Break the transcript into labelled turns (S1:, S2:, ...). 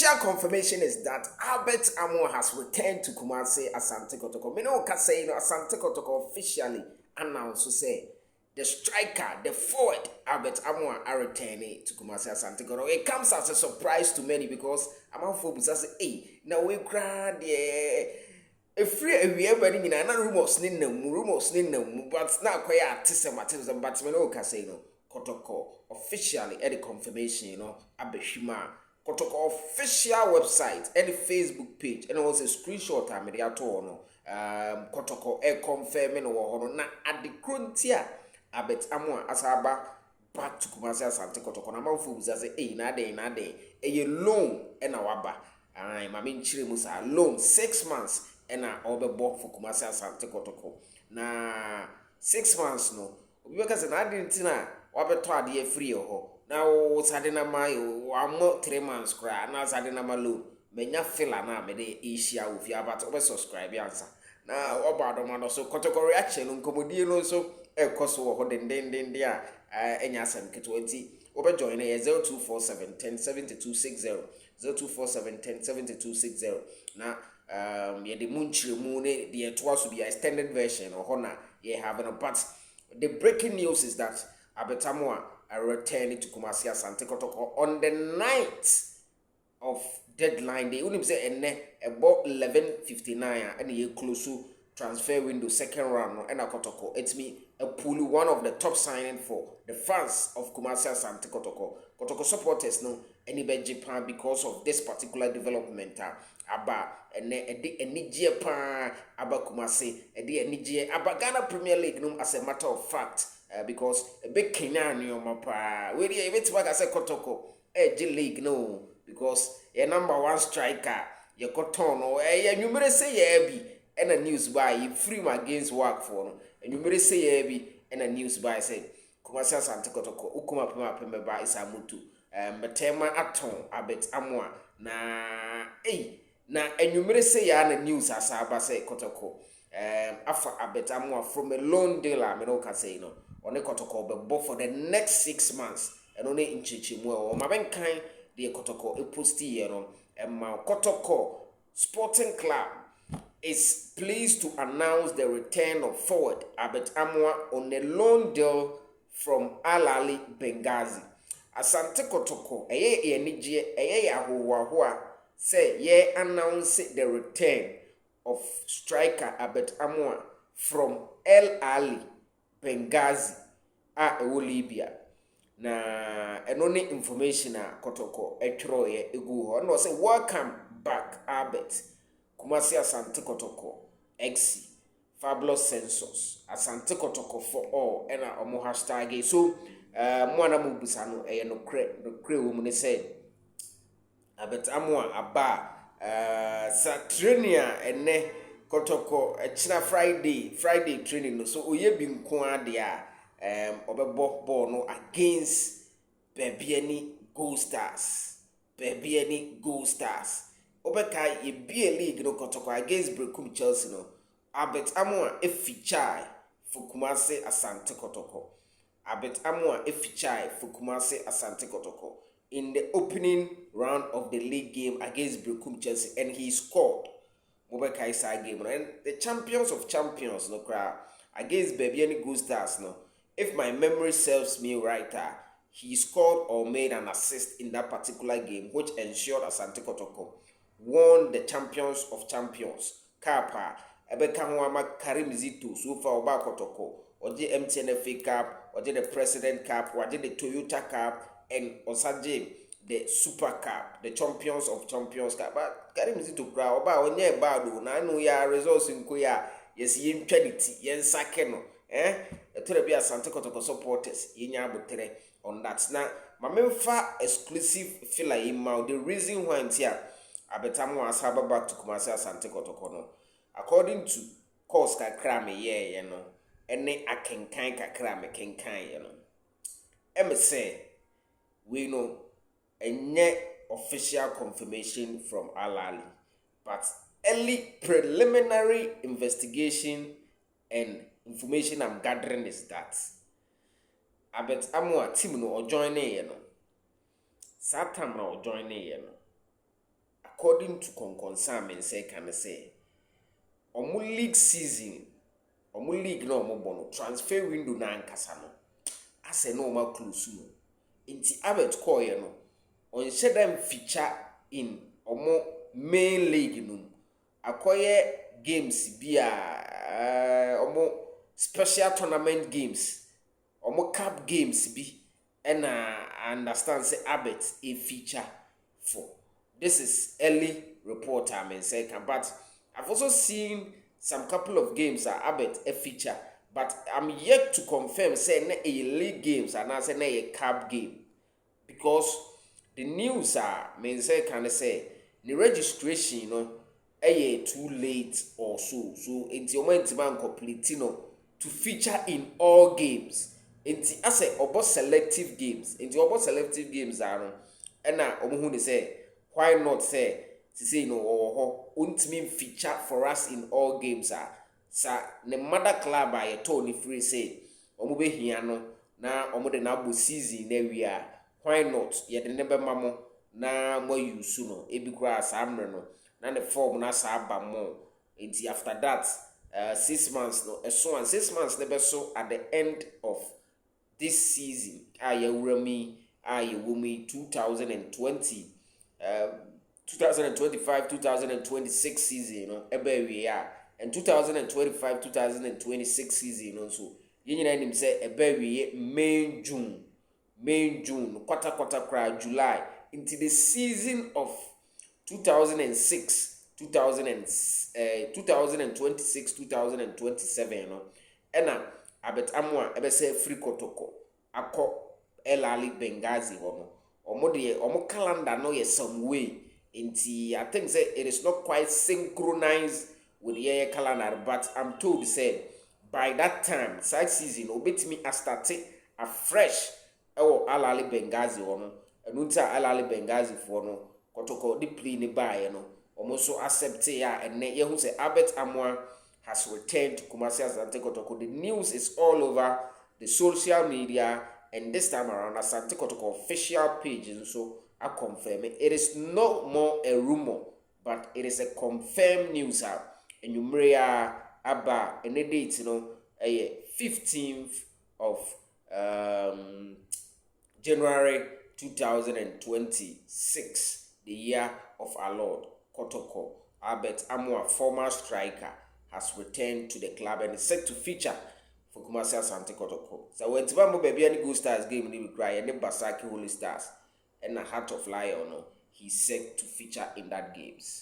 S1: official confirmation is that Albert Amoah has returned to Kumasi Asante Kotoko. Me no can say Asante Kotoko officially announced to say the striker, the forward Albert Amoah are returning to Kumasi Asante Kotoko. It comes as a surprise to many because Amoah folks say, "Hey, now we grand free everybody in another rumors in them, but now quite artisan materials but me no can say no Kotoko officially any confirmation, Abeshima. Kotoko official website, any Facebook page, and also screenshot I made at all. Kotoko confirming or na at the Gruntia. Abet Amoah asaba back to Kumasi Asante Kotoko. Na manfu say, na day. A loan and a waba. I'm chiri musa loan 6 months and a overbought for Kumasi Asante Kotoko. Na 6 months no. Because I didn't know what to free or now sadena my 3 months cry now sadena malo menya feel na me de issue with you but over subscribe answer now about man so Kotoko reaction nkomodi no so e koso ho den dia enya asem ke20 over join 0247107260 0247107260 na ye de munchire mu ne de to aso be extended version or na ye having a but the breaking news is that Albert Amoah are returning to Kumasi Asante Kotoko on the 9th of deadline. They only say about 11:59 and you close to transfer window second round and a Kotoko. It's me a pool one of the top signing for the fans of Kumasi Asante Kotoko. Kotoko supporters no any bed Japan because of this particular development. Aba eni Japan aba Kumasi eni aba Ghana Premier League no as a matter of fact. Because a big Kenyan mapa. We dey wait back as a Kotoko. League no because your number one striker, your Kotono, you may say be and a news by you free my against work for no. And you may say be and a news by say Kumasi Asante Kotoko ukuma pema ba isamutu. Metema aton Albert Amoah na na and you may say ya na news as I say Kotoko. After Albert Amoah from a loan deal I no can say no. On a Kotoko but for the next 6 months and only in Chichimu or Mabenkai the Kotoko a posty and my Kotoko Sporting Club is pleased to announce the return of forward Albert Amoah on a loan deal from Al Ahly Benghazi. Asante Kotoko say ye announce the return of striker Albert Amoah from Al Ahly Benghazi Libya na only information Kotoko etro egu ho no say welcome back Albert Kumasi Asante Kotoko XC fabulous census Asante Kotoko for all and omo hashtag so mo na mo busa no no kre wo mu ne say Albert Amoah aba Saturnia ene Kotoko China Friday training no so oye bi nko ade a obebo ball no against Bebiani Gold Stars obeka ye be league no Kotoko against Brekum Chelsea no Albert Amoah efichai for Kumasi Asante Kotoko Albert Amoah efichai for Kumasi Asante Kotoko in the opening round of the league game against Brekum Chelsea and he scored Mobeka Isa game and the champions of champions no cry against Bebiani Gold Stars no. If my memory serves me right, he scored or made an assist in that particular game, which ensured Asante Kotoko won the champions of champions. Kapa Ebeka Nwama Karim Zito so far Oba Kotoko or the MTNFA Cup or the President Cup or the Toyota Cup and Osaje the Super Cup, the champions of champions cup. But Karim Zito kra oba onye bado na anu ya results nko ya yes yin twanity yen sake no to be Asante Kotoko supporters yenya abotere on that na mamemfa exclusive filler email the reason why ntia Albert Amoah asaba back to Kumasi Asante Kotoko no according to course kakra me ye no ene akenkan kakra me kenkan ye no say we know a official confirmation from Al Ahly, but early preliminary investigation and information I'm gathering is that Albert Amoah team no or joining Satam no joining according to concern men say can say omo league season omo league na omo bono transfer window na ankasa no ase no ma close no nti Albert Koye no on shedem feature in omo main league no akoye games bi a omo special tournament games omo cup games bi and I understand say Albert a feature for this is early report I mean say but I've also seen some couple of games that Albert a feature but I'm yet to confirm say na a league games and I say na a cup game because the news are mean say can say the registration you know too late or so into your mind man complete to feature in all games into I say about selective games into about selective games are and na omo say why not say to say ultimate feature for us in all games are sa the mother club I told ni free say omo be hia no na omo de na bo season na wi a why not ye de ne be mamo na mo use no ebi kura sa amre no na the form na sa aba mo until after that 6 months no so and 6 months ne be so at the end of this season aye wurami aye wumi 2020 2025 2026 season you know ebe we are and 2025 2026 season you know so yin na nim say ebe we May June quarter cry July into the season of 2026 2026 2027 you know ena abet Amoah ebe say free Kotoko akọ elali Benghazi hono omo calendar no ye some way into I think say it is not quite synchronized with the calendar but I'm told say by that time side season obetimi a start afresh alali Benghazi hono enunta alali Benghazi for no Kotoko the play ni buy no almost so accept ya and ye who say Albert Amoah has returned to Kumasi Asante Kotoko. The news is all over the social media and this time around Asante Kotoko official page and so I confirm it. It is no more a rumor but it is a confirmed news and you may aba and the date you know 15th of January 2026, the year of our Lord. Kotoko, Albert Amoah, former striker, has returned to the club and is set to feature for Kumasi Asante Kotoko. So when Tivamo baby any good stars game we cry and the Basaki Holy Stars and a Heart of Lion, he's set to feature in that games.